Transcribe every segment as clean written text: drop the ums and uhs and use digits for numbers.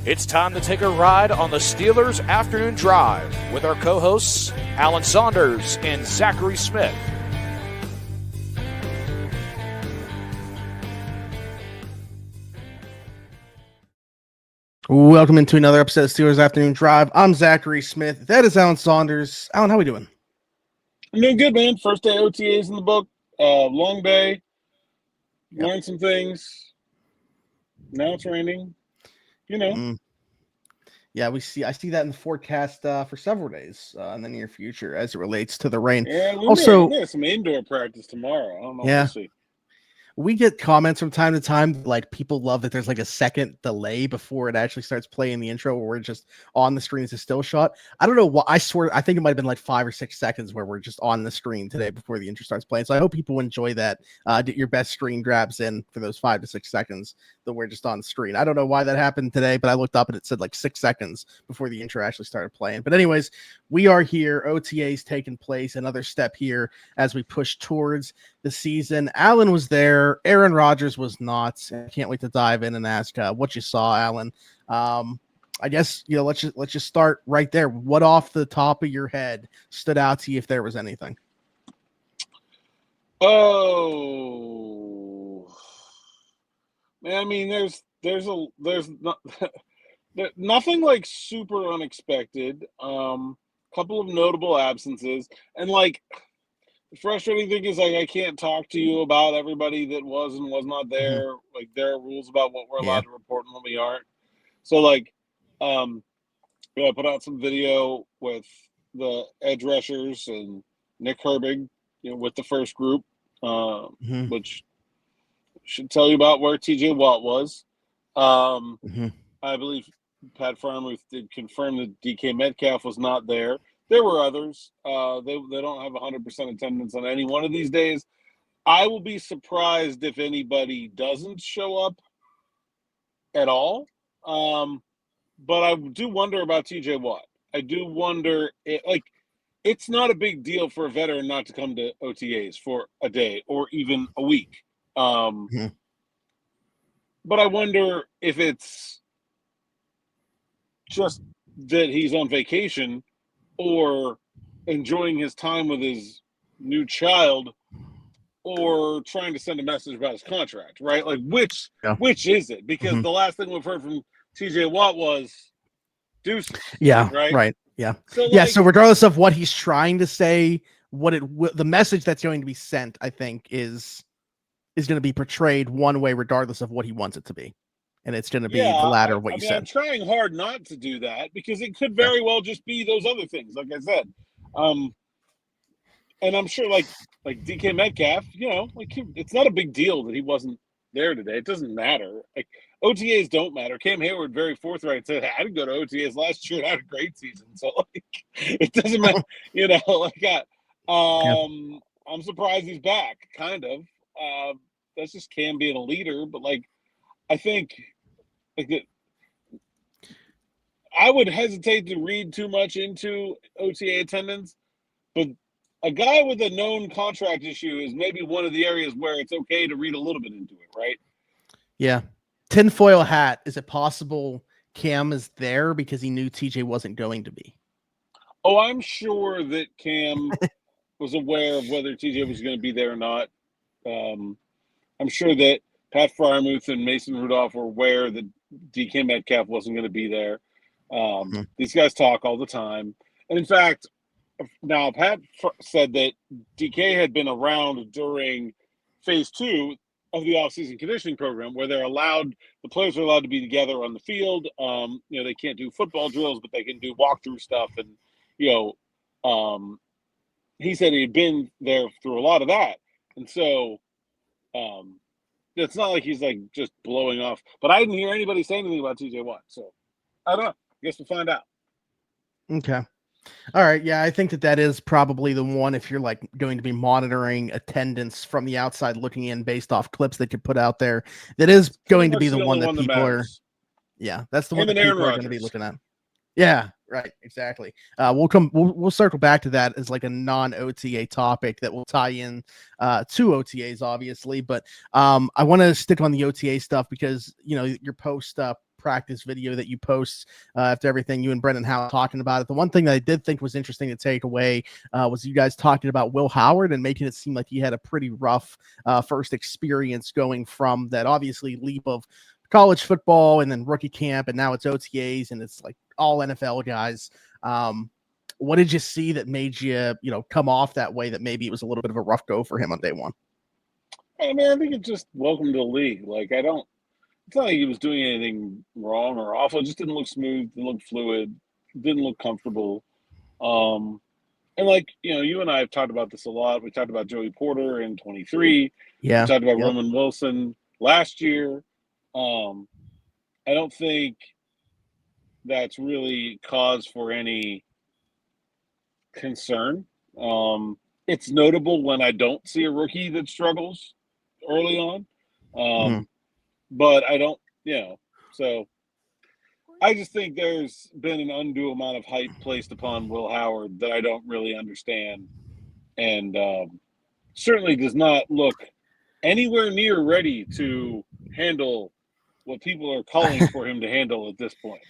It's time to take a ride on the Steelers Afternoon Drive with our co-hosts, Alan Saunders and Zachary Smith. Welcome into another episode of Steelers Afternoon Drive. I'm Zachary Smith. That is Alan Saunders. Alan, how we doing? I'm doing good, man. First day OTAs in the book. Long day. Learned some things. Now it's raining. You know. Yeah, I see that in the forecast for several days in the near future as it relates to the rain. Yeah, we may have some indoor practice tomorrow. I don't know. Yeah. We'll see. We get comments from time to time, like people love that there's like a second delay before it actually starts playing the intro where we're just on the screen as a still shot. I don't know what, I think it might have been like 5 or 6 seconds where we're just on the screen today before the intro starts playing. So I hope people enjoy that. Get your best screen grabs in for those 5 to 6 seconds that we're just on the screen. I don't know why that happened today, but I looked up and it said like 6 seconds before the intro actually started playing. But anyways, we are here. OTAs taking place. Another step here as we push towards the season. Alan was there. Aaron Rodgers was not. I can't wait to dive in and ask what you saw, Alan. I guess let's just start right there. What off the top of your head stood out to you, if there was anything? Oh man, I mean, there's nothing like super unexpected. Couple of notable absences, and like. The frustrating thing is, like, I can't talk to you about everybody that was and was not there. Mm-hmm. Like, there are rules about what we're allowed to report and what we aren't. So, like, I put out some video with the edge rushers and Nick Herbig, with the first group, which should tell you about where TJ Watt was. I believe Pat Freiermuth did confirm that DK Metcalf was not there. There were others. They don't have 100% attendance on any one of these days. I will be surprised if anybody doesn't show up at all. But I do wonder about TJ Watt. I do wonder, it's not a big deal for a veteran not to come to OTAs for a day or even a week. But I wonder if it's just that he's on vacation or enjoying his time with his new child, or trying to send a message about his contract, right? Like, which is it? Because the last thing we've heard from TJ Watt was deuces. Yeah, right. Yeah. So regardless of what he's trying to say, the message that's going to be sent, I think, is going to be portrayed one way, regardless of what he wants it to be. And it's going to be the latter of what you said. I'm trying hard not to do that because it could very well just be those other things, like I said. And I'm sure, like DK Metcalf, it's not a big deal that he wasn't there today. It doesn't matter. Like, OTAs don't matter. Cam Hayward very forthright said, "I didn't go to OTAs last year and I had a great season." So, like, it doesn't matter. I'm surprised he's back. Kind of. That's just Cam being a leader, but I think. I would hesitate to read too much into OTA attendance, but a guy with a known contract issue is maybe one of the areas where it's okay to read a little bit into it, right? Yeah. Tinfoil hat. Is it possible Cam is there because he knew TJ wasn't going to be? Oh, I'm sure that Cam was aware of whether TJ was going to be there or not. I'm sure that Pat Freiermuth and Mason Rudolph were aware that DK Metcalf wasn't going to be there. These guys talk all the time. And in fact, now Pat said that DK had been around during phase 2 of the offseason conditioning program, where the players are allowed to be together on the field. They can't do football drills, but they can do walkthrough stuff. And, he said he had been there through a lot of that. And so, it's not like he's just blowing off. But I didn't hear anybody say anything about TJ Watt. So I don't know. I guess we'll find out. Okay. All right. Yeah, I think that is probably the one, if you're going to be monitoring attendance from the outside looking in based off clips that you put out there, that is going to be the one that people are. Yeah, that's the one that people are going to be looking at. Yeah, right. Exactly. We'll circle back to that as a non-OTA topic that will tie in to OTAs, obviously. But I want to stick on the OTA stuff because, your post practice video that you post after everything, you and Brendan Howe talking about it. The one thing that I did think was interesting to take away was you guys talking about Will Howard and making it seem like he had a pretty rough first experience going from that obviously leap of college football and then rookie camp, and now it's OTAs and it's like all NFL guys. What did you see that made you, come off that way, that maybe it was a little bit of a rough go for him on day one? I mean, I think it's just welcome to the league. Like, it's not like he was doing anything wrong or awful. It just didn't look smooth, didn't look fluid, didn't look comfortable. And like, you and I have talked about this a lot. We talked about Joey Porter in 23. Yeah. We talked about Roman Wilson last year. I don't think that's really cause for any concern. It's notable when I don't see a rookie that struggles early on. But I don't, so I just think there's been an undue amount of hype placed upon Will Howard that I don't really understand, and certainly does not look anywhere near ready to handle what people are calling for him to handle at this point.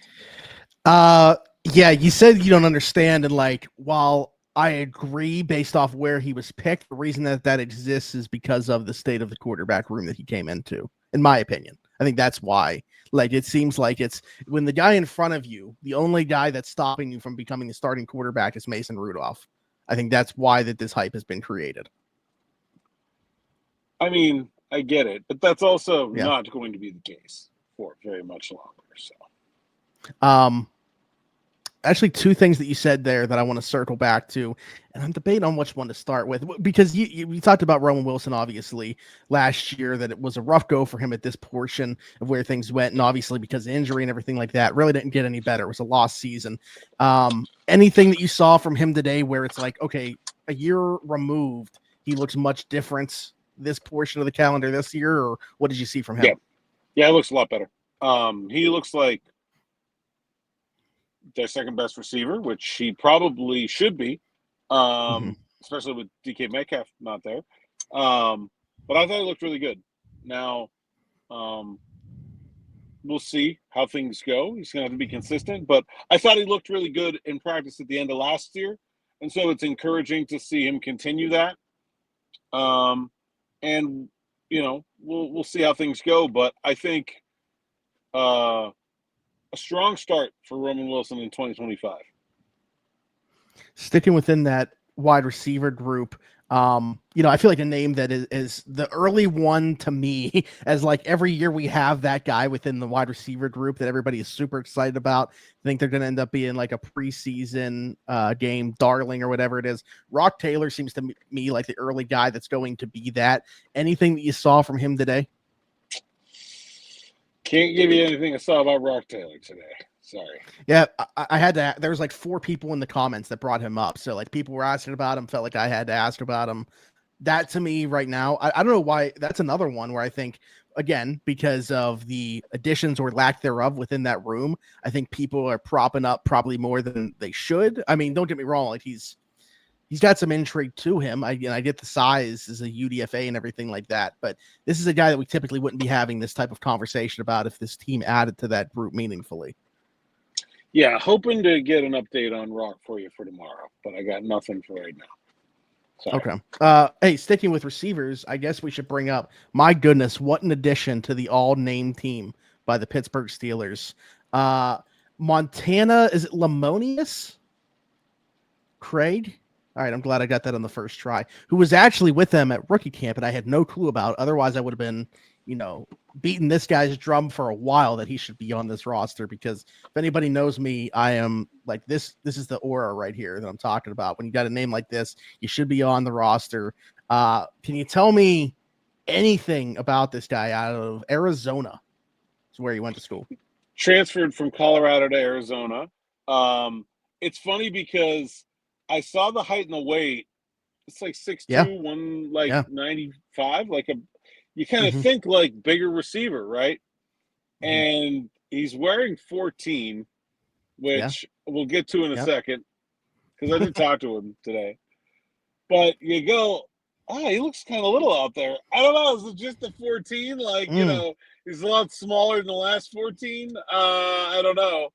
Yeah, you said you don't understand, and like, while I agree based off where he was picked, the reason that exists is because of the state of the quarterback room that he came into, in my opinion. I think that's why. Like, it seems like it's when the guy in front of you, the only guy that's stopping you from becoming the starting quarterback is Mason Rudolph. I think that's why this hype has been created. I mean, I get it, but that's also not going to be the case for very much longer. So, actually, two things that you said there that I want to circle back to, and I'm debating on which one to start with, because you talked about Roman Wilson, obviously, last year, that it was a rough go for him at this portion of where things went, and obviously because of injury and everything like that, really didn't get any better. It was a lost season. Anything that you saw from him today where it's like, okay, a year removed, he looks much different this portion of the calendar this year, or what did you see from him? Yeah, it looks a lot better. He looks like their second best receiver, which he probably should be, especially with DK Metcalf not there. But I thought he looked really good. Now, we'll see how things go. He's going to have to be consistent, but I thought he looked really good in practice at the end of last year, and so it's encouraging to see him continue that. And we'll see how things go, but I think a strong start for Roman Wilson in 2025. Sticking within that wide receiver group, I feel like a name that is the early one to me, as like every year we have that guy within the wide receiver group that everybody is super excited about. I think they're going to end up being like a preseason game darling or whatever it is. Rock Taylor seems to me like the early guy that's going to be that. Anything that you saw from him today? Can't give you anything I saw about Rock Taylor today. Sorry. Yeah, I had to. There was like 4 people in the comments that brought him up. So like people were asking about him, felt like I had to ask about him. That to me right now, I don't know why. That's another one where I think, again, because of the additions or lack thereof within that room, I think people are propping up probably more than they should. I mean, don't get me wrong. Like he's got some intrigue to him. I get the size as a UDFA and everything like that, but this is a guy that we typically wouldn't be having this type of conversation about if this team added to that group meaningfully. Yeah, hoping to get an update on Rock for you for tomorrow, but I got nothing for right now. Sorry. Okay. Hey, sticking with receivers, I guess we should bring up, my goodness, what an addition to the all-name team by the Pittsburgh Steelers. Montana, is it Lamonius? Craig? All right, I'm glad I got that on the first try. Who was actually with them at rookie camp, and I had no clue about. Otherwise, I would have been, beating this guy's drum for a while that he should be on this roster, because if anybody knows me, I am like this. This is the aura right here that I'm talking about. When you got a name like this, you should be on the roster. Can you tell me anything about this guy out of Arizona? It's where he went to school. Transferred from Colorado to Arizona. It's funny because I saw the height and the weight. It's like 6'2", 195, like you kind of think like bigger receiver, right? And he's wearing 14, which we'll get to in a second, because I did talk to him today. But you go, he looks kind of little out there. I don't know. Is it just the 14? Like, he's a lot smaller than the last 14. I don't know.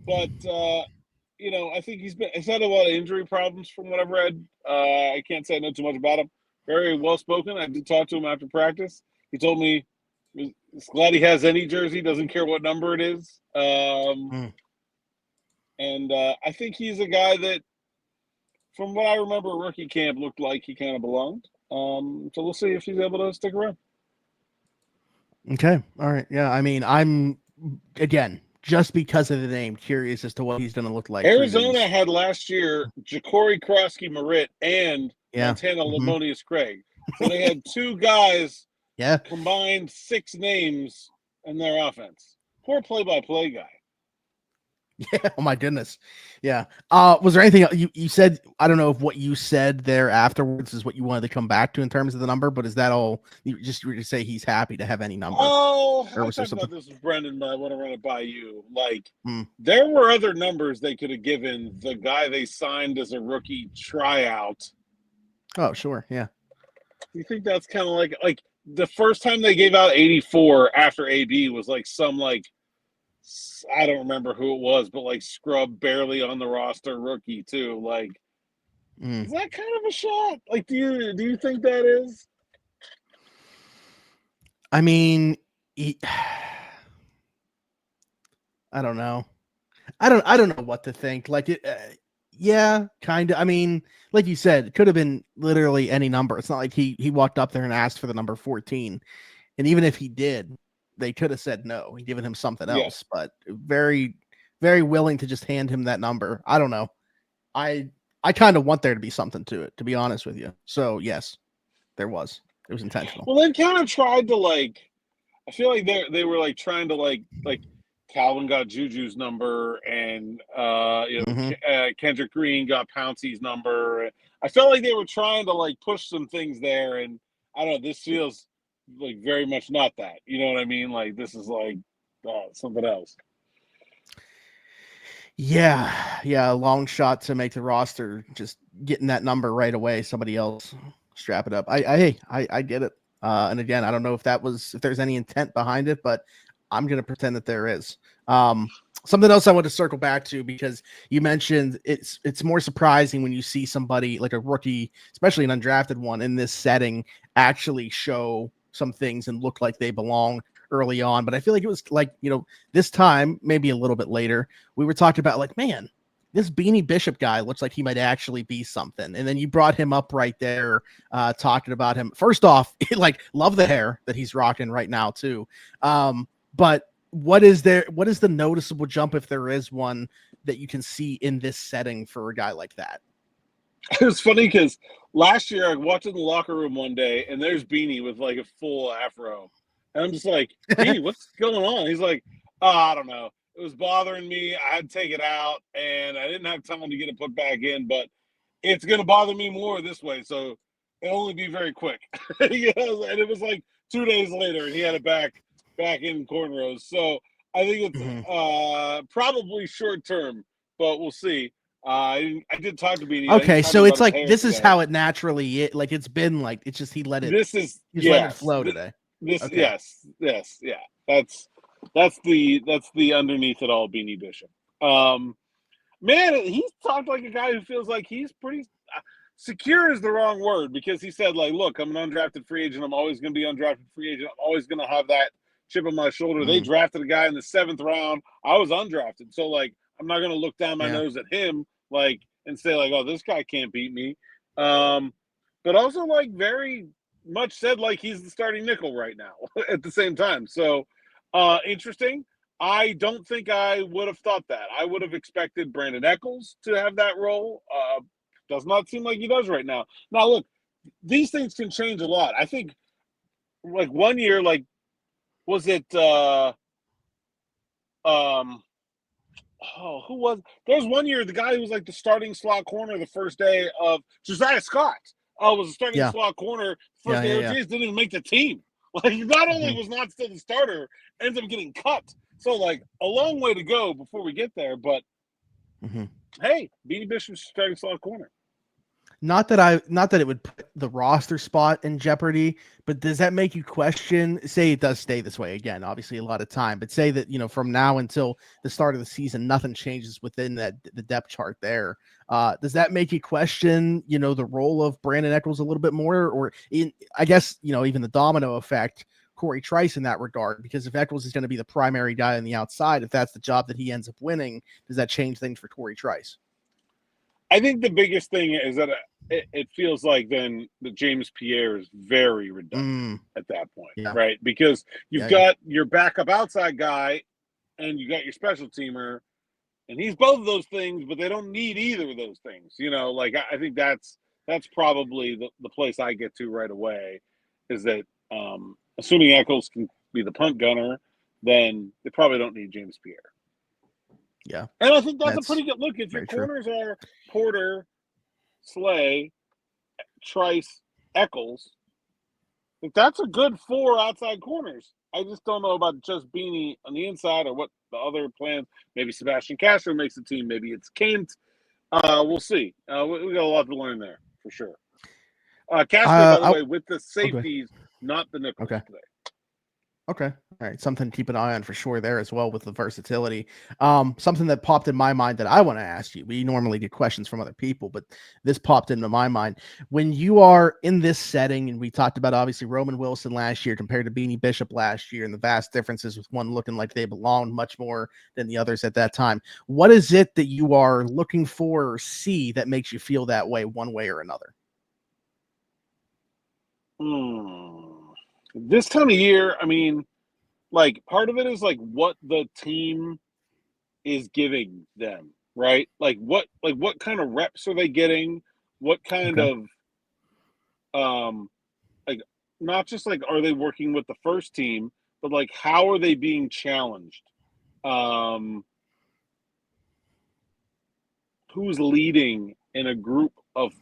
But I think he's had a lot of injury problems from what I've read. I can't say I know too much about him. Very well spoken. I did talk to him after practice. He told me he's glad he has any jersey, doesn't care what number it is. And I think he's a guy that, from what I remember, rookie camp looked like he kind of belonged. So we'll see if he's able to stick around. Okay. All right. Yeah. I mean, I'm, again, just because of the name, curious as to what he's going to look like. Arizona had last year Ja'Cory Krosky-Merritt and Montana Lemonius Craig. So they had two guys combined 6 names in their offense. Poor play-by-play guy. Yeah. Oh my goodness. Yeah. Was there anything you said? I don't know if what you said there afterwards is what you wanted to come back to in terms of the number, but is that all you just say he's happy to have any number? Oh, I talked about this with Brendan, but I want to run it by you. Like, there were other numbers they could have given the guy they signed as a rookie tryout. Oh, sure. Yeah. You think that's kind of like the first time they gave out 84 after AB was like some I don't remember who it was, but like scrub barely on the roster rookie too. Like, is that kind of a shot? Like, do you think that is? I mean, I don't know. I don't know what to think. Like it, yeah, kind of. I mean, like you said, it could have been literally any number. It's not like he walked up there and asked for the number 14, and even if he did, they could have said no and given him something else, but very, very willing to just hand him that number. I don't know. I kind of want there to be something to it, to be honest with you. So yes, there was. It was intentional. Well, they kind of tried to I feel like they were trying to Calvin got Juju's number and Kendrick Green got Pouncey's number. I felt like they were trying to push some things there, and I don't know. This feels very much not that. You know what I mean? Like this is something else. Yeah, a long shot to make the roster, just getting that number right away. Somebody else strap it up. I get it. And again, I don't know if there's any intent behind it, but I'm going to pretend that there is. Something else I want to circle back to, because you mentioned it's more surprising when you see somebody like a rookie, especially an undrafted one in this setting, actually show some things and look like they belong early on. But I feel like it was this time, maybe a little bit later, we were talking about man, this Beanie Bishop guy looks like he might actually be something. And then you brought him up right there, talking about him. First off, love the hair that he's rocking right now too. But what is the noticeable jump, if there is one, that you can see in this setting for a guy like that? It was funny because last year I walked in the locker room one day and there's Beanie with a full afro. And I'm just like, Beanie, what's going on? He's like, I don't know. It was bothering me. I had to take it out and I didn't have time to get it put back in, but it's going to bother me more this way. So it'll only be very quick. And it was 2 days later and he had it back in cornrows. So I think it's probably short term, but we'll see. I did talk to Beanie. Okay, so it's this is how it naturally is. It's been it's just he let it. This is let it flow today. Okay. Yes, yeah. That's the underneath it all Beanie Bishop. Man, he's talked like a guy who feels like he's pretty secure is the wrong word, because he said look, I'm an undrafted free agent. I'm always going to be undrafted free agent. I'm always going to have that chip on my shoulder. They drafted a guy in the 7th round. I was undrafted, so I'm not going to look down my nose at him and say oh, this guy can't beat me. But also very much said he's the starting nickel right now at the same time. So interesting. I don't think I would have thought that. I would have expected Brandon Echols to have that role. Does not seem like he does right now. Now look, these things can change a lot. I think 1 year, was it who was there's 1 year the guy who was the starting slot corner the first day of Josiah Scott was a starting slot corner first day of OTAs, didn't even make the team. Not only was not still the starter, ends up getting cut. So a long way to go before we get there, but hey, Beanie Bishop's starting slot corner. Not that it would put the roster spot in jeopardy, but does that make you question, say it does stay this way again, obviously a lot of time, but say that, from now until the start of the season, nothing changes within the depth chart there. Does that make you question, the role of Brandon Echols a little bit more, or I guess, even the domino effect, Corey Trice in that regard, because if Echols is going to be the primary guy on the outside, if that's the job that he ends up winning, does that change things for Corey Trice? I think the biggest thing is that it feels like then that James Pierre is very redundant at that point, right? Because you've got your backup outside guy and you got your special teamer, and he's both of those things, but they don't need either of those things. I think that's probably the place I get to right away is that assuming Echols can be the punt gunner, then they probably don't need James Pierre. Yeah. And I think that's a pretty good look. If your corners are Porter, Slay, Trice, Echols, I think that's a good 4 outside corners. I just don't know about just Beanie on the inside or what the other plans. Maybe Sebastian Castro makes the team. Maybe it's Kent. We'll see. We got a lot to learn there for sure. Castro, by the way, with the safeties, not the nickels today. Okay. All right. Something to keep an eye on for sure there as well with the versatility. Something that popped in my mind that I want to ask you. We normally get questions from other people, but this popped into my mind. When you are in this setting, and we talked about obviously Roman Wilson last year compared to Beanie Bishop last year and the vast differences with one looking like they belonged much more than the others at that time. What is it that you are looking for or see that makes you feel that way one way or another? This time of year, I mean, part of it is what the team is giving them, right? What kind of reps are they getting? What kind of not just are they working with the first team, but how are they being challenged? Who's leading in a group of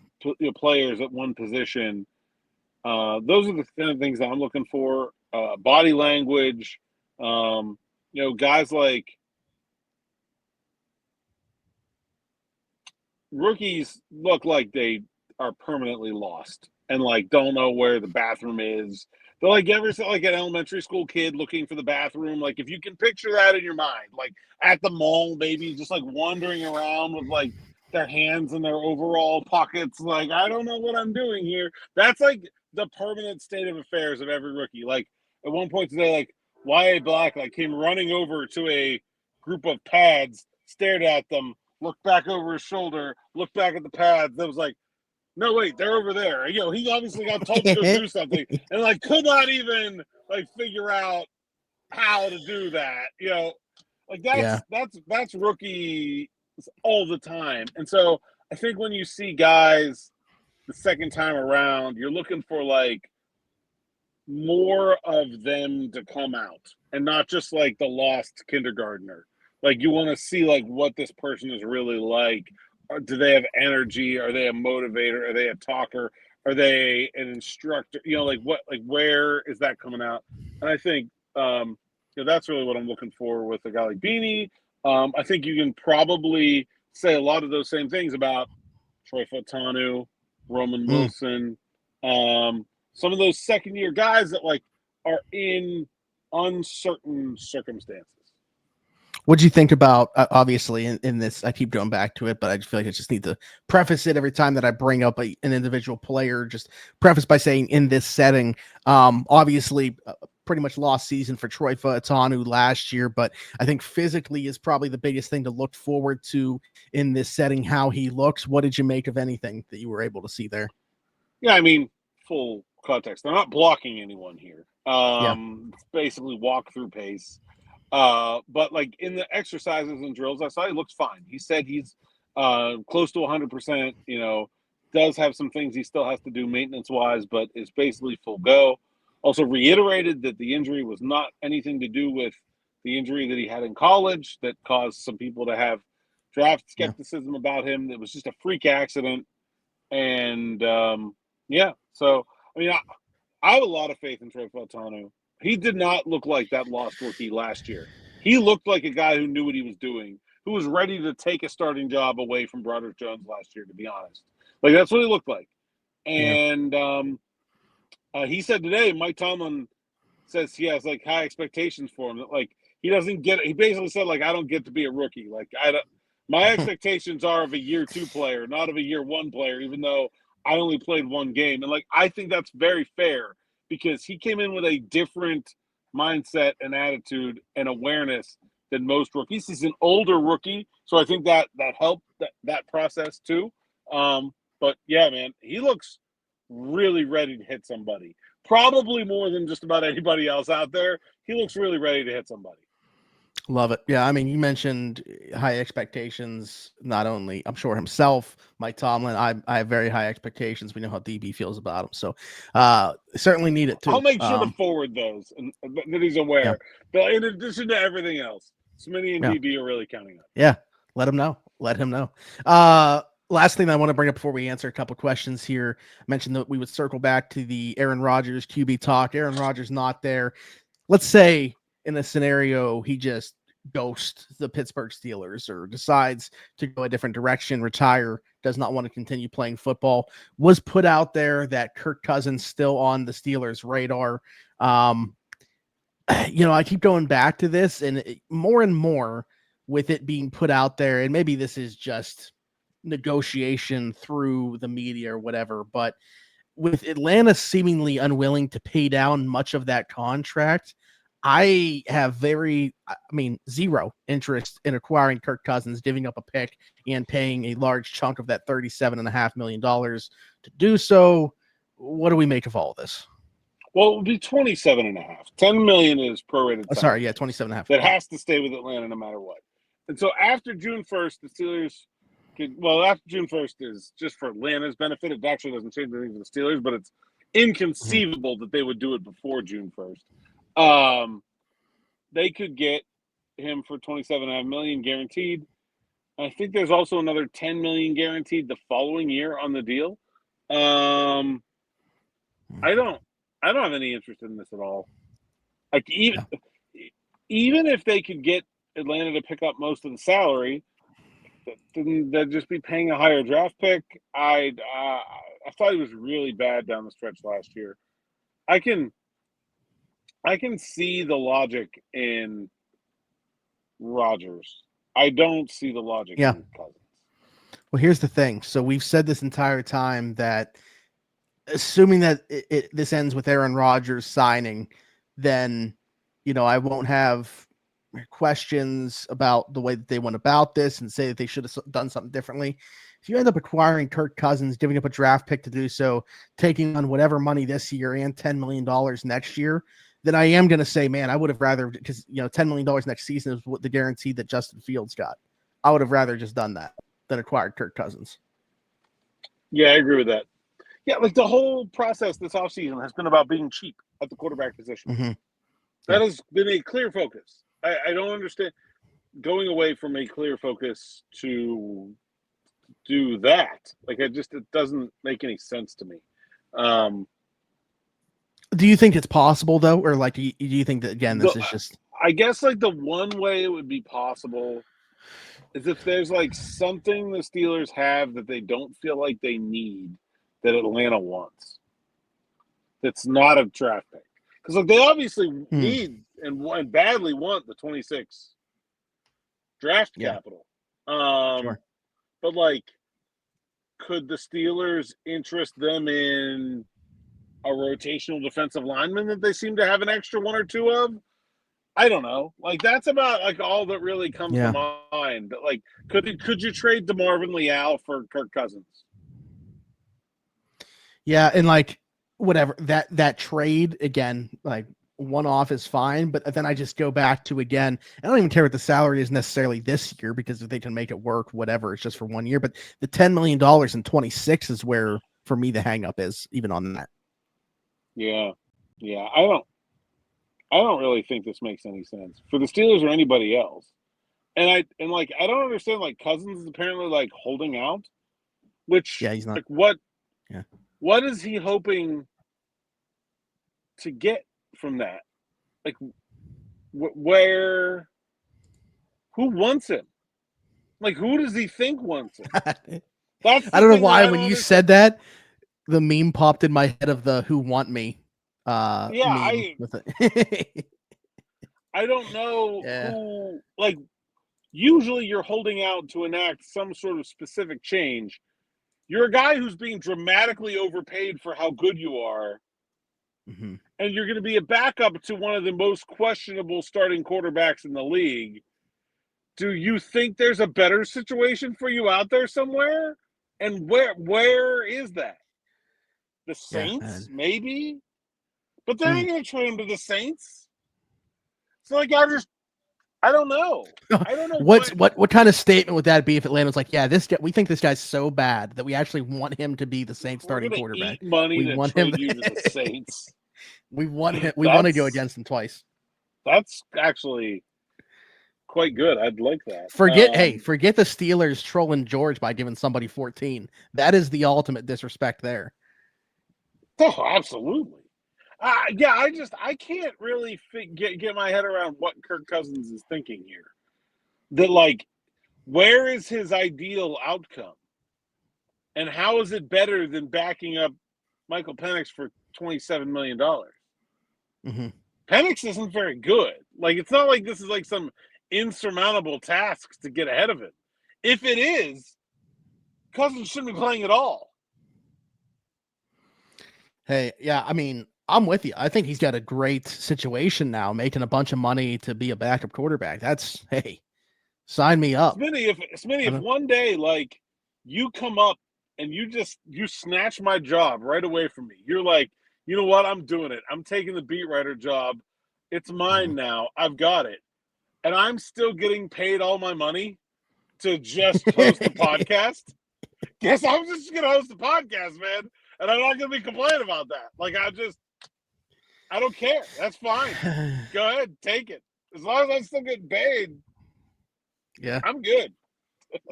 players at one position? Those are the kind of things that I'm looking for. Body language, guys like rookies look like they are permanently lost and don't know where the bathroom is. They're ever an elementary school kid looking for the bathroom. If you can picture that in your mind, at the mall, maybe just wandering around with their hands in their overall pockets. I don't know what I'm doing here. That's the permanent state of affairs of every rookie. At one point today, Y.A. Black came running over to a group of pads, stared at them, looked back over his shoulder, looked back at the pads. That was no, wait, they're over there. He obviously got told to go do something and could not even figure out how to do that. That's rookie all the time. And so I think when you see guys the second time around, you're looking for more of them to come out and not just the lost kindergartner. You want to see what this person is really like. Or do they have energy? Are they a motivator? Are they a talker? Are they an instructor? Where is that coming out? And I think that's really what I'm looking for with a guy like Beanie. I think you can probably say a lot of those same things about Troy Fautanu, Roman Wilson, some of those second-year guys that are in uncertain circumstances. What do you think about, obviously, in this, I keep going back to it, but I just feel like I just need to preface it every time that I bring up an individual player, just preface by saying in this setting, obviously, pretty much lost season for Troy Fautanu last year, but I think physically is probably the biggest thing to look forward to in this setting, how he looks. What did you make of anything that you were able to see there? Yeah, I mean, full context. They're not blocking anyone here. It's basically walk-through pace. But in the exercises and drills I saw, he looks fine. He said he's close to 100%, does have some things he still has to do maintenance-wise, but is basically full go. Also reiterated that the injury was not anything to do with the injury that he had in college that caused some people to have draft skepticism about him. It was just a freak accident. And, so, I mean, I have a lot of faith in Troy Fautanu. He did not look like that lost rookie last year. He looked like a guy who knew what he was doing, who was ready to take a starting job away from Rodgers Jones last year, to be honest. Like, that's what he looked like. And he said today, Mike Tomlin says he has, like, high expectations for him. That, like, he doesn't get – he basically said, like, I don't get to be a rookie. Like, my expectations are of a year 2 player, not of a year 1 player, even though I only played 1 game. And, like, I think that's very fair because he came in with a different mindset and attitude and awareness than most rookies. He's an older rookie, so I think that helped that process too. But, yeah, man, he looks really ready to hit somebody. Probably more than just about anybody else out there. He looks really ready to hit somebody. Love it. Yeah, I mean, you mentioned high expectations, not only, I'm sure himself, Mike Tomlin, I have very high expectations. We know how DB feels about him. So certainly need it too. I'll make sure to forward those and that he's aware. Yeah. But in addition to everything else, Smitty and DB are really counting on. Yeah, let him know. Let him know. Last thing I want to bring up before we answer a couple questions here, I mentioned that we would circle back to the Aaron Rodgers QB talk. Aaron Rodgers not there. Let's say in a scenario he just ghosts the Pittsburgh Steelers or decides to go a different direction, retire, does not want to continue playing football. Was put out there that Kirk Cousins still on the Steelers' radar. I keep going back to this, and more and more with it being put out there, and maybe this is just negotiation through the media or whatever, but with Atlanta seemingly unwilling to pay down much of that contract, I have zero interest in acquiring Kirk Cousins, giving up a pick and paying a large chunk of that $37.5 million to do so. What do we make of all of this? Well, it would be 27.5. $10 million is prorated. 27.5. That has to stay with Atlanta no matter what. And so after June 1st, the Steelers after June 1st is just for Atlanta's benefit. It actually doesn't change anything for the Steelers, but it's inconceivable that they would do it before June 1st. They could get him for $27.5 million guaranteed. I think there's also another $10 million guaranteed the following year on the deal. I don't have any interest in this at all. Like even if they could get Atlanta to pick up most of the salary, then they'd just be paying a higher draft pick. I thought he was really bad down the stretch last year. I can see the logic in Rodgers. I don't see the logic in Cousins. Well, here's the thing. So we've said this entire time that assuming that this ends with Aaron Rodgers signing, then, I won't have questions about the way that they went about this and say that they should have done something differently. If you end up acquiring Kirk Cousins, giving up a draft pick to do so, taking on whatever money this year and $10 million next year, then I am going to say, man, I would have rather, because, $10 million next season is what the guarantee that Justin Fields got. I would have rather just done that than acquired Kirk Cousins. Yeah, I agree with that. Yeah, like the whole process this offseason has been about being cheap at the quarterback position. Mm-hmm. That has been a clear focus. I don't understand going away from a clear focus to do that. Like, it doesn't make any sense to me. Do you think it's possible though? Or do you think that, again, this is just, I guess like the one way it would be possible is if there's like something the Steelers have that they don't feel like they need that Atlanta wants. That's not a draft pick. Because like they obviously need and badly want the 26 draft capital. Sure. But like, could the Steelers interest them in a rotational defensive lineman that they seem to have an extra one or two of? I don't know. Like, that's about like all that really comes to mind. But like, could you trade DeMarvin Leal for Kirk Cousins? Yeah, and like whatever that trade again, like one-off is fine, but then I just go back to, again, I don't even care what the salary is necessarily this year, because if they can make it work, whatever, it's just for 1 year. But the $10 million in 26 is where, for me, the hang-up is, even on that. Yeah. I don't really think this makes any sense for the Steelers or anybody else. And I don't understand, like, Cousins is apparently like holding out, which he's not. Like, what is he hoping to get from that? Like, who wants him? Like, who does he think wants him? That's I don't know thing why I when don't you understand. said that, the meme popped in my head of the "Who Want Me" Yeah, meme with it. I don't know Yeah. who, like, usually you're holding out to enact some sort of specific change. You're a guy who's being dramatically overpaid for how good you are, Mm-hmm. and you're going to be a backup to one of the most questionable starting quarterbacks in the league. Do you think there's a better situation for you out there somewhere? And where is that? The Yeah, Saints, man. maybe? But they're not going to trade him to the Saints. So, like, I don't know. I don't know What kind of statement would that be if Atlanta was like, yeah, this guy, we think this guy's so bad that we actually want him to be the Saints we're starting going to quarterback. eat money We to want him. trade you to the Saints. We want him. We want to go That's against him twice. that's actually quite good. I'd like that. Forget the Steelers trolling George by giving somebody 14. That is the ultimate disrespect there. Oh, absolutely. Yeah, I can't really get my head around what Kirk Cousins is thinking here. That, like, where is his ideal outcome, and how is it better than backing up Michael Penix for $27 million? Mm-hmm. Penix isn't very good. Like, it's not like this is like some insurmountable tasks to get ahead of it. If it is, Cousins shouldn't be playing at all. Hey, yeah, I mean, I'm with you. I think he's got a great situation now, making a bunch of money to be a backup quarterback. That's, hey, sign me up. Smitty, if one day, like, you come up and you snatch my job right away from me, you're like, you know what? I'm doing it. I'm taking the beat writer job. It's mine now. I've got it. And I'm still getting paid all my money to just host a podcast. Guess I'm just going to host a podcast, man. And I'm not going to be complaining about that. Like, I don't care. That's fine. Go ahead. Take it. As long as I'm still getting paid, yeah, I'm good.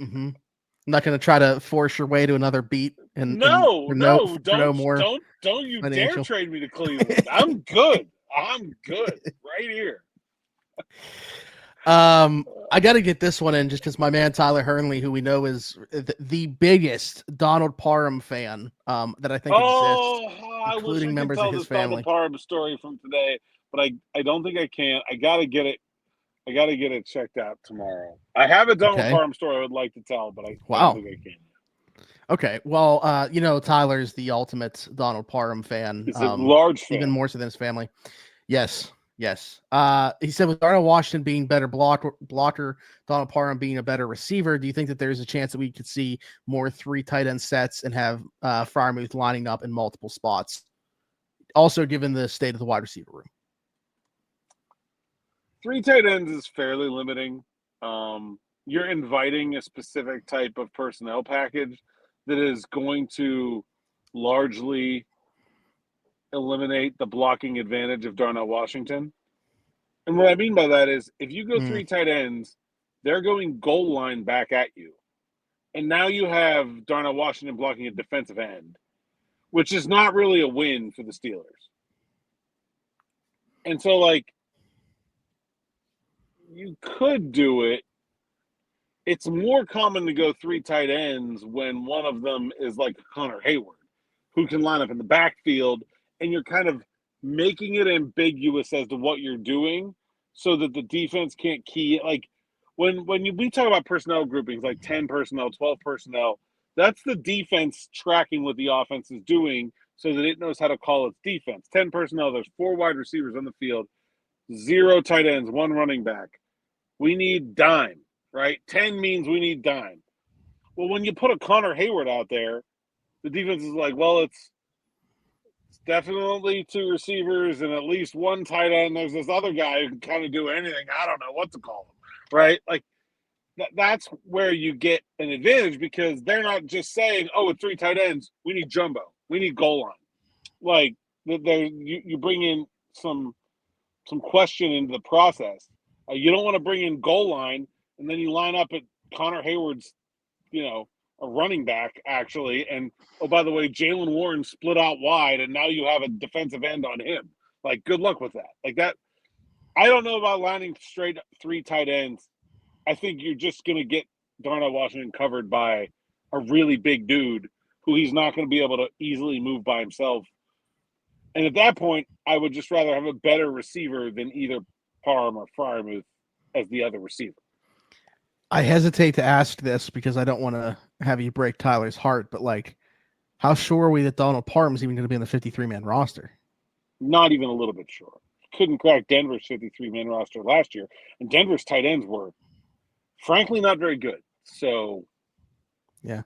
Mm-hmm. I'm not going to try to force your way to another beat and No, don't more don't you dare financial. trade me to Cleveland. I'm good. I'm good right here. I got to get this one in just because my man Tyler Hernley, who we know is the biggest Donald Parham fan that I think exists, I wish I including could members tell of his this Donald family. Parham story from today, but I don't think I can. I gotta get it checked out tomorrow. I have a Donald Okay. Parham story I would like to tell, but I Wow. don't think I can. Okay, well, Tyler's the ultimate Donald Parham fan. He's a large fan. Even more so than his family. Yes. He said with Darnell Washington being better blocker, Donald Parham being a better receiver, do you think that there's a chance that we could see more 3 tight end sets and have Freiermuth lining up in multiple spots? Also, given the state of the wide receiver room. 3 tight ends is fairly limiting. You're inviting a specific type of personnel package that is going to largely eliminate the blocking advantage of Darnell Washington. And what I mean by that is if you go 3 tight ends, they're going goal line back at you. And now you have Darnell Washington blocking a defensive end, which is not really a win for the Steelers. And so, like, you could do it. It's more common to go 3 tight ends when one of them is like Connor Hayward, who can line up in the backfield, and you're kind of making it ambiguous as to what you're doing so that the defense can't key it. Like, when we talk about personnel groupings, like 10 personnel, 12 personnel, that's the defense tracking what the offense is doing so that it knows how to call its defense. 10 personnel, there's 4 wide receivers on the field, 0 tight ends, 1 running back. We need dime, right? 10 means we need dime. Well, when you put a Connor Hayward out there, the defense is like, well, it's definitely 2 receivers and at least 1 tight end. There's this other guy who can kind of do anything. I don't know what to call him, right? Like, that's where you get an advantage because they're not just saying, oh, with 3 tight ends, we need jumbo. We need goal line. Like, you bring in some question into the process. You don't want to bring in goal line and then you line up at Connor Hayward's, a running back, actually. And, oh, by the way, Jalen Warren split out wide, and now you have a defensive end on him. Like, good luck with that. Like, that, I don't know about lining straight 3 tight ends. I think you're just going to get Darnell Washington covered by a really big dude who he's not going to be able to easily move by himself. And at that point, I would just rather have a better receiver than either Parham or Freiermuth as the other receiver. I hesitate to ask this because I don't want to have you break Tyler's heart, but like, how sure are we that Donald Parham's even going to be on the 53-man roster? Not even a little bit sure. Couldn't crack Denver's 53-man roster last year, and Denver's tight ends were, frankly, not very good. So, yeah.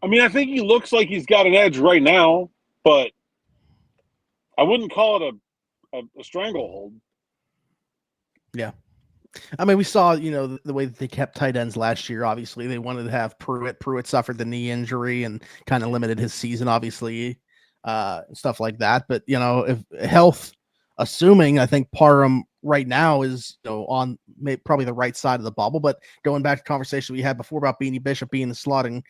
I mean, I think he looks like he's got an edge right now, but I wouldn't call it a stranglehold. Yeah. I mean, we saw, the way that they kept tight ends last year. Obviously, they wanted to have Pruitt. Pruitt suffered the knee injury and kind of limited his season, obviously, stuff like that. But, if health, assuming, I think Parham right now is on probably the right side of the bubble. But going back to the conversation we had before about Beanie Bishop being the slotting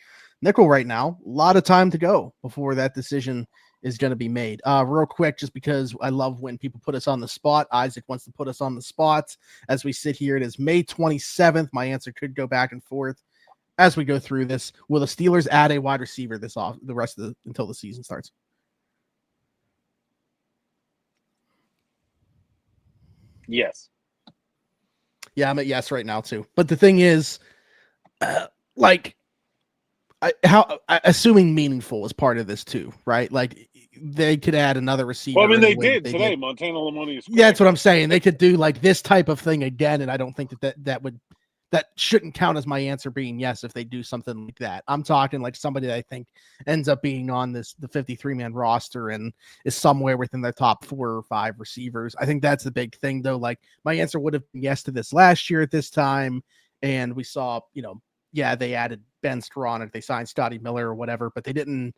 nickel right now, a lot of time to go before that decision is going to be made. Real quick, just because I love when people put us on the spot. Isaac wants to put us on the spot as we sit here. It is May 27th. My answer could go back and forth as we go through this. Will the Steelers add a wide receiver until the season starts? Yes. Yeah, I'm at yes right now too. But the thing is, assuming meaningful is part of this too, right? Like they could add another receiver. Well, I mean, they did today. Montana Lamonius. Yeah, that's what I'm saying. They could do like this type of thing again, and I don't think that shouldn't count as my answer being yes if they do something like that. I'm talking like somebody that I think ends up being on the 53-man roster and is somewhere within their top 4 or 5 receivers. I think that's the big thing, though. Like my answer would have been yes to this last year at this time, and we saw, they added Ben Skoranek, they signed Scotty Miller or whatever, but they didn't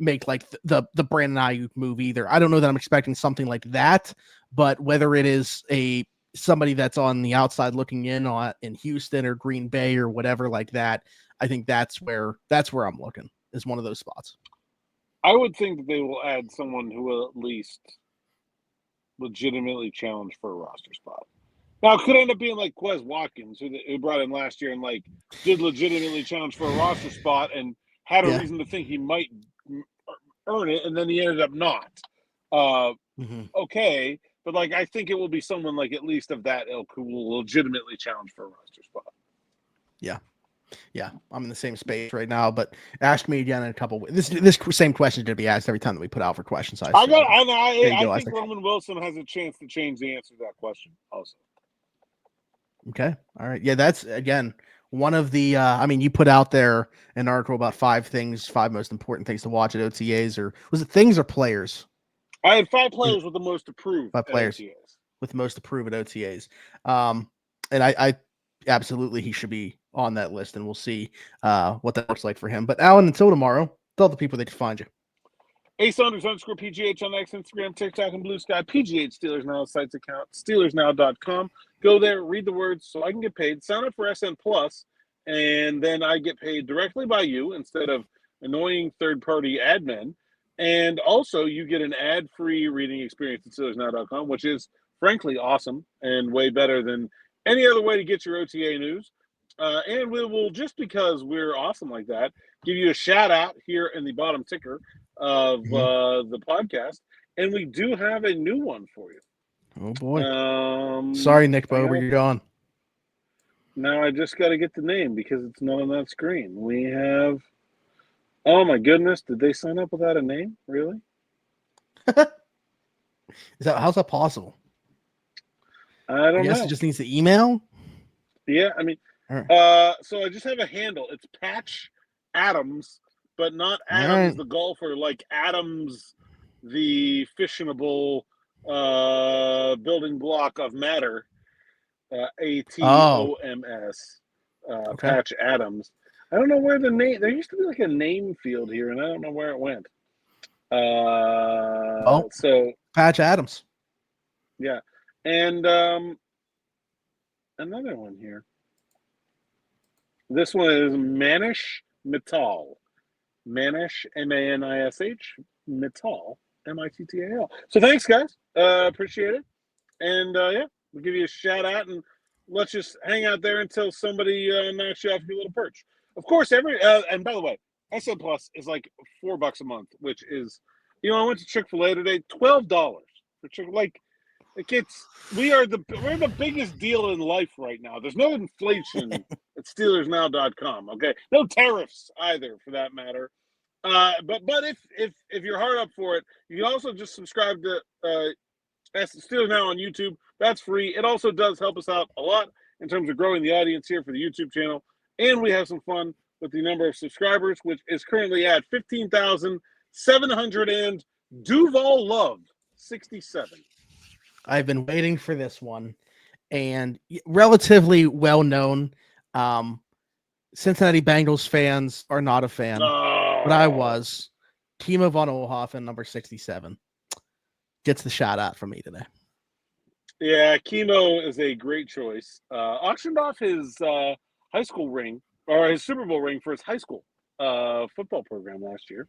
make like the Brandon Ayuk move either. I don't know that I'm expecting something like that, but whether it is somebody that's on the outside looking in Houston or Green Bay or whatever like that, I think that's where I'm looking, is one of those spots. I would think that they will add someone who will at least legitimately challenge for a roster spot. Now, it could end up being like Quez Watkins, who brought in last year and like did legitimately challenge for a roster spot and had a reason to think he might earn it, and then he ended up not. Okay, but like I think it will be someone like at least of that ilk who will legitimately challenge for a roster spot. Yeah, I'm in the same space right now, but ask me again in a couple weeks. This same question is going to be asked every time that we put out for questions. I think Roman Wilson has a chance to change the answer to that question also. Okay. All right. Yeah, that's, again, one of the, you put out there an article about 5 most important things to watch at OTAs, or was it things or players? I had 5 players with the most approved 5 players OTAs. With most approved at OTAs. And I absolutely, he should be on that list, and we'll see what that looks like for him. But Alan, until tomorrow, tell the people they can find you. Saunders _ PGH on X, Instagram, TikTok, and Blue Sky. PGH Steelers Now sites account, SteelersNow.com. Go there, read the words so I can get paid. Sign up for SN Plus, and then I get paid directly by you instead of annoying third-party admin. And also, you get an ad-free reading experience at SteelersNow.com, which is, frankly, awesome and way better than any other way to get your OTA news. And we will, just because we're awesome like that, give you a shout-out here in the bottom ticker of the podcast, and we do have a new one for you. Oh boy! Sorry, Nick Bober, you're gone. Now I just got to get the name because it's not on that screen. We have. Oh my goodness! Did they sign up without a name? Really? How's that possible? I don't know. It just needs the email. Yeah, I mean, so I just have a handle. It's Patch Adams. But not Adams the golfer, like Adams the fissionable building block of matter. ATOMS. Patch Adams. I don't know where the name. There used to be like a name field here, and I don't know where it went. So Patch Adams. Yeah, and another one here. This one is Manish Mittal. Manish, M-A-N-I-S-H, Mittal, M-I-T-T-A-L. So thanks, guys. Appreciate it. And, we'll give you a shout-out, and let's just hang out there until somebody knocks you off your little perch. Of course, and by the way, SN Plus is like $4 a month, which is, I went to Chick-fil-A today, $12 for Chick-fil-A. Like, we're the biggest deal in life right now. There's no inflation at SteelersNow.com. Okay, no tariffs either, for that matter. But if you're hard up for it, you can also just subscribe to Steelers Now on YouTube. That's free. It also does help us out a lot in terms of growing the audience here for the YouTube channel, and we have some fun with the number of subscribers, which is currently at 15,700 and Duval Love 67. I've been waiting for this one, and relatively well known. Cincinnati Bengals fans are not a fan, but I was. Kimo von Oelhoffen, number 67, gets the shout out from me today. Yeah, Kimo is a great choice. Auctioned off his high school ring, or his Super Bowl ring, for his high school football program last year.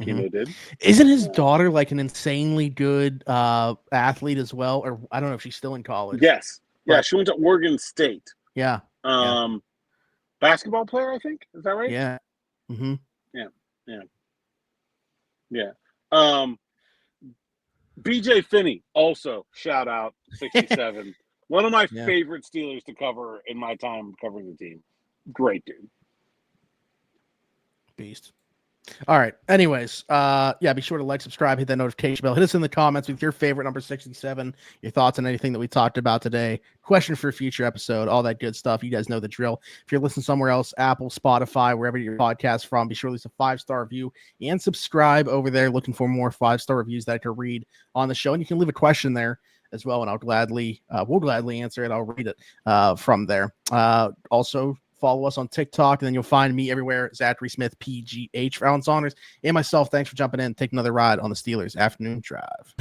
Kimo did. Isn't his daughter like an insanely good athlete as well? Or I don't know if she's still in college. Yes. Yeah, she went to Oregon State. Yeah. Basketball player, I think. Is that right? Yeah. Mm-hmm. Yeah. BJ Finney, also shout out 67. One of my favorite Steelers to cover in my time covering the team. Great dude. Beast. All right. Anyways, be sure to like, subscribe, hit that notification bell. Hit us in the comments with your favorite number 67, your thoughts on anything that we talked about today, question for a future episode, all that good stuff. You guys know the drill. If you're listening somewhere else, Apple, Spotify, wherever your podcast from, be sure to leave a 5-star review and subscribe over there. Looking for more 5-star reviews that I can read on the show. And you can leave a question there as well, and we'll gladly answer it. I'll read it from there. Also, follow us on TikTok, and then you'll find me everywhere, Zachary Smith, PGH. For Alan Saunders and myself, thanks for jumping in. Take another ride on the Steelers Afternoon Drive.